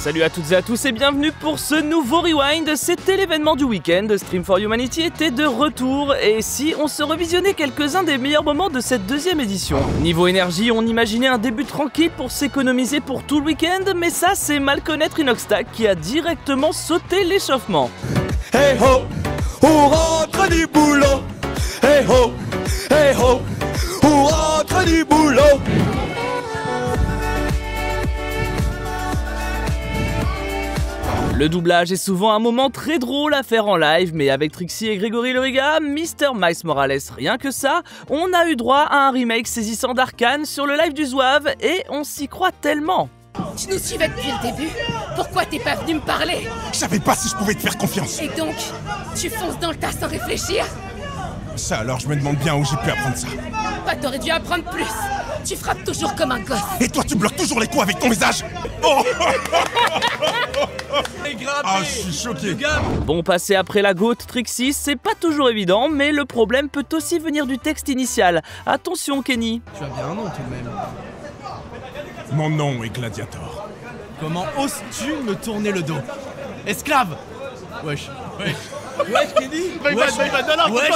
Salut à toutes et à tous et bienvenue pour ce nouveau Rewind. C'était l'événement du week-end, Stream for Humanity était de retour et si on se revisionnait quelques-uns des meilleurs moments de cette deuxième édition. Niveau énergie, on imaginait un début tranquille pour s'économiser pour tout le week-end, mais ça c'est mal connaître Inoxtag qui a directement sauté l'échauffement. Hey ho, on rentre du boulot. Hey ho, on rentre du boulot. Le doublage est souvent un moment très drôle à faire en live, mais avec Trixie et Grégory Loriga, Mr. Miles Morales, rien que ça, on a eu droit à un remake saisissant d'Arcane sur le live du Zouave et on s'y croit tellement. Tu nous suivais depuis le début. Pourquoi t'es pas venu me parler? Je savais pas si je pouvais te faire confiance. Et donc, tu fonces dans le tas sans réfléchir? Ça alors, je me demande bien où j'ai pu apprendre ça. Bah t'aurais dû apprendre plus. Tu frappes toujours comme un gosse. Et toi, tu bloques toujours les coups avec ton visage. Oh ah, je suis choqué. Bon, passer après la goutte Trixie, c'est pas toujours évident, mais le problème peut aussi venir du texte initial. Attention Kenny. Tu as bien un nom tout de même. Mon nom est Gladiator. Comment oses-tu me tourner le dos? Esclave. Wesh. Wesh Kenny. Wesh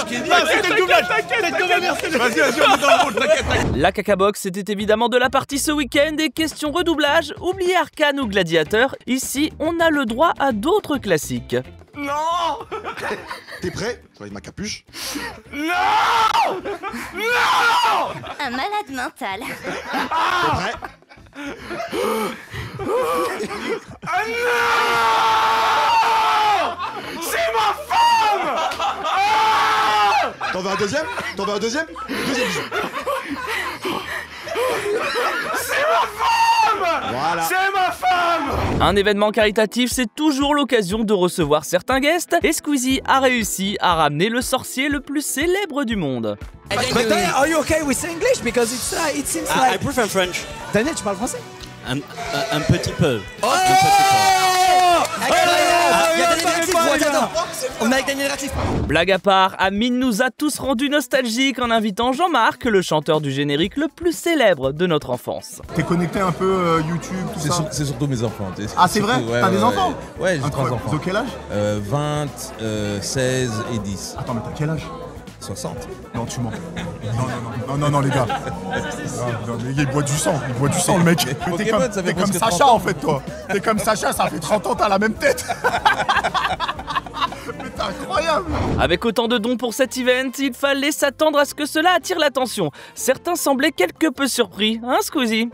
Kenny. C'était le doublage. Vas-y, on est dans le rôle, t'inquiète. La cacabox c'était évidemment de la partie ce week-end et question redoublage, oubliez Arcane ou Gladiator, ici on a le droit à d'autres classiques. Non. T'es prêt? Je vais ma capuche. Non. Non. Un malade mental. T'es prêt? Ah non. C'est ma femme. Ah. T'en veux un deuxième? T'en veux un deuxième? Deuxième bisou. C'est ma femme. Voilà. C'est ma femme. Un événement caritatif, c'est toujours l'occasion de recevoir certains guests, et Squeezie a réussi à ramener le sorcier le plus célèbre du monde. But Daniel, are you okay with English? Because it seems like... I prefer French. Daniel, tu parles français? Un petit peu. Oh, on est avec Daniel Radcliffe. Blague à part, Amine nous a tous rendus nostalgiques en invitant Jean-Marc, le chanteur du générique le plus célèbre de notre enfance. T'es connecté un peu YouTube, tout ça? C'est surtout mes enfants. Ah, c'est vrai? Ouais, T'as des enfants? Ouais, j'ai 3 enfants. Ils ont quel âge? 20, 16 et 10. Attends, mais t'as quel âge? 60. Non, tu mens. Non, les gars. Non, les gars, il boit du sang, le mec. Pokémon, ça fait T'es comme presque Sacha, 30 ans. en fait, toi. T'es comme Sacha, ça fait 30 ans, t'as la même tête. Mais t'es incroyable. Avec autant de dons pour cet event, il fallait s'attendre à ce que cela attire l'attention. Certains semblaient quelque peu surpris, hein Squeezie?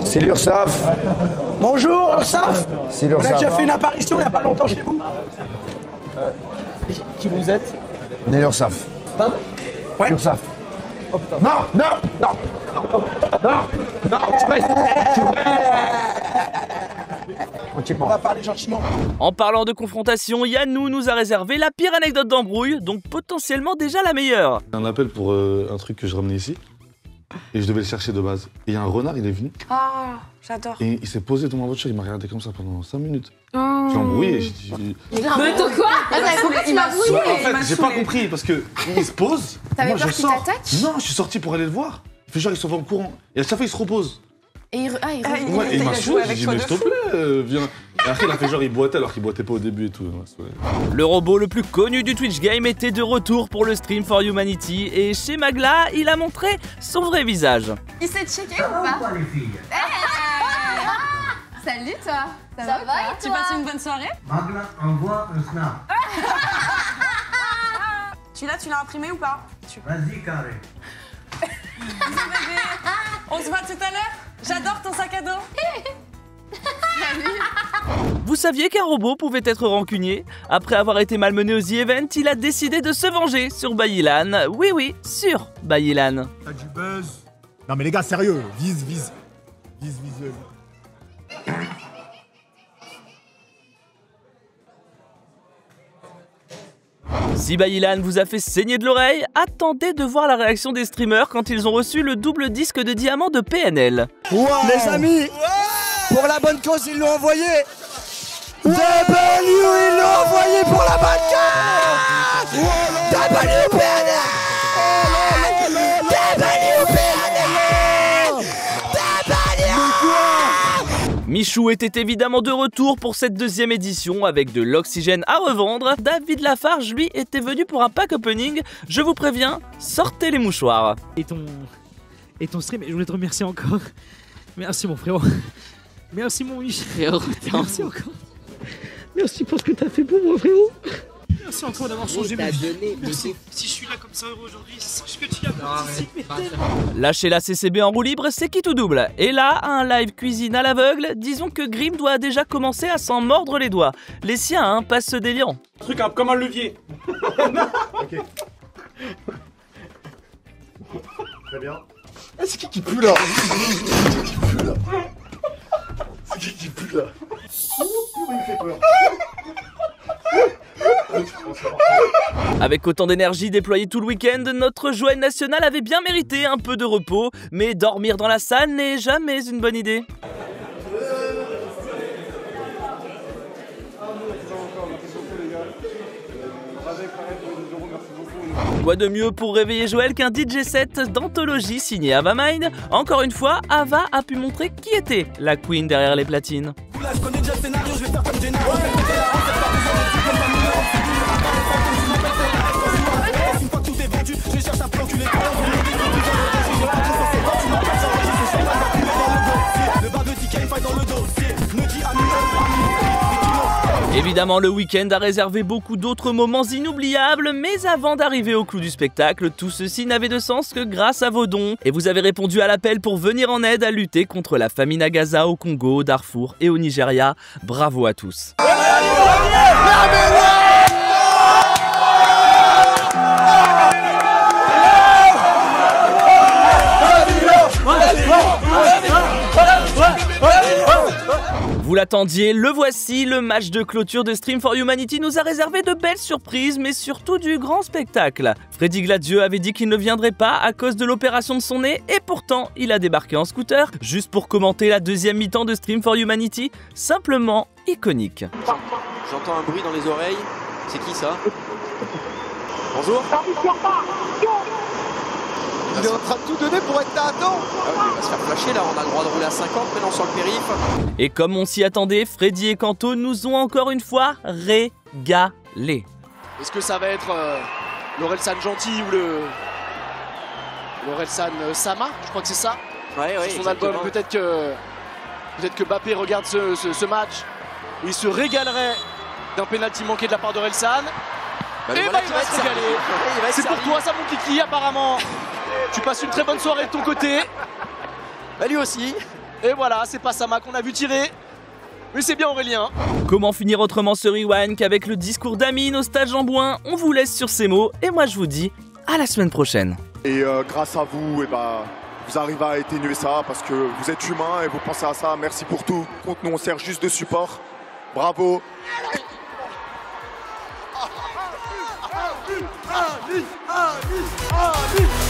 C'est l'URSSAF. Bonjour, URSSAF. C'est On a l'URSSAF. déjà fait une apparition il n'y a pas longtemps chez vous. Qui vous êtes? On est l'URSSAF. Pardon? Ouais. l'URSSAF. Oh putain. Non. On va parler gentiment. En parlant de confrontation, Yannou nous a réservé la pire anecdote d'embrouille, donc potentiellement déjà la meilleure. Un appel pour un truc que je ramenais ici. Et je devais le chercher de base. Et il y a un renard, il est venu. Oh, j'adore. Et il s'est posé dans ma voiture, il m'a regardé comme ça pendant 5 minutes. J'ai embrouillé. J'ai dit... Mais attends quoi? Pourquoi tu m'as brouillé? En fait, j'ai pas compris parce que il se pose. T'avais moi, peur je qu'il sors. t'attaque? Non, je suis sorti pour aller le voir. Il fait genre, il s'en va en courant. Et à chaque fois, il se repose. Et il Ouais, et il m'a saoulé. J'ai dit, mais s'il te plaît, viens. Et après, il a fait genre, il boitait alors qu'il boitait pas au début et tout. Le robot le plus connu du Twitch Game était de retour pour le Stream for Humanity et chez Magla, il a montré son vrai visage. Il s'est checké ou pas? Salut toi. Ça va et toi? Tu passes une bonne soirée? Magla envoie un snap. Celui-là, tu l'as imprimé ou pas? Vas-y, carré. On se voit tout à l'heure? J'adore ton sac à dos. Vous saviez qu'un robot pouvait être rancunier? Après avoir été malmené aux The Event, il a décidé de se venger sur Bayilan. Oui, sur Bayilan. T'as du buzz. Non, mais les gars, sérieux. Vise. Si Bayilan vous a fait saigner de l'oreille, attendez de voir la réaction des streamers quand ils ont reçu le double disque de diamant de PNL. Wow. Les amis, pour la bonne cause, ils l'ont envoyé. W, ils l'ont envoyé pour la bonne cause. WPNL. WPNL. Michou était évidemment de retour pour cette deuxième édition avec de l'oxygène à revendre. David Lafarge, lui, était venu pour un pack opening. Je vous préviens, sortez les mouchoirs. Et ton stream, je voulais te remercier encore. Merci mon frérot. Merci mon Michel. Merci encore. Merci pour ce que t'as fait pour moi frérot. Merci encore d'avoir changé ma vie. Merci. Si je suis là comme ça heureux aujourd'hui, sache que tu as participé tellement. Lâchez la CCB en roue libre, c'est qui tout double. Et là, un live cuisine à l'aveugle, disons que Grim doit déjà commencer à s'en mordre les doigts. Les siens, hein, passent ce déliant. Truc comme un levier. Ok. Très bien. Ah, c'est qui pue là? C'est qui pue là? Il me fait peur. Avec autant d'énergie déployée tout le week-end, notre joie nationale avait bien mérité un peu de repos, mais dormir dans la salle n'est jamais une bonne idée. Quoi de mieux pour réveiller Joël qu'un DJ set d'anthologie signé Ava Mind? Encore une fois, Ava a pu montrer qui était la queen derrière les platines. Évidemment, le week-end a réservé beaucoup d'autres moments inoubliables, mais avant d'arriver au clou du spectacle, tout ceci n'avait de sens que grâce à vos dons. Et vous avez répondu à l'appel pour venir en aide à lutter contre la famine à Gaza, au Congo, au Darfour et au Nigeria. Bravo à tous. Vous l'attendiez, le voici, le match de clôture de Stream for Humanity nous a réservé de belles surprises, mais surtout du grand spectacle. Freddy Gladieux avait dit qu'il ne viendrait pas à cause de l'opération de son nez, et pourtant il a débarqué en scooter, juste pour commenter la deuxième mi-temps de Stream for Humanity, simplement iconique. J'entends un bruit dans les oreilles, c'est qui ça? Bonjour. Il est en train de tout donner pour être là, attends. Il va se faire flasher là, on a le droit de rouler à 50 maintenant sur le périph'. Et comme on s'y attendait, Freddy et Kanto nous ont encore une fois régalé. Est-ce que ça va être l'Orelsan Gentil ou l'Orelsan Sama? Je crois que c'est ça. Ouais, sur son album, peut-être que Mbappé regarde ce match où il se régalerait d'un pénalty manqué de la part d'Orelsan. Et voilà, il va se régaler. C'est pour toi ça mon kiki apparemment. Tu passes une très bonne soirée de ton côté. Bah lui aussi. Et voilà, c'est pas Sama qu'on a vu tirer. Mais c'est bien Aurélien. Comment finir autrement ce rewind qu'avec le discours d'Amine au stade Jean-Bouin? On vous laisse sur ces mots et moi je vous dis à la semaine prochaine. Et grâce à vous, vous arrivez à atténuer ça parce que vous êtes humain et vous pensez à ça. Merci pour tout. Contre nous, on sert juste de support. Bravo. Ali, Ali, Ali, Ali.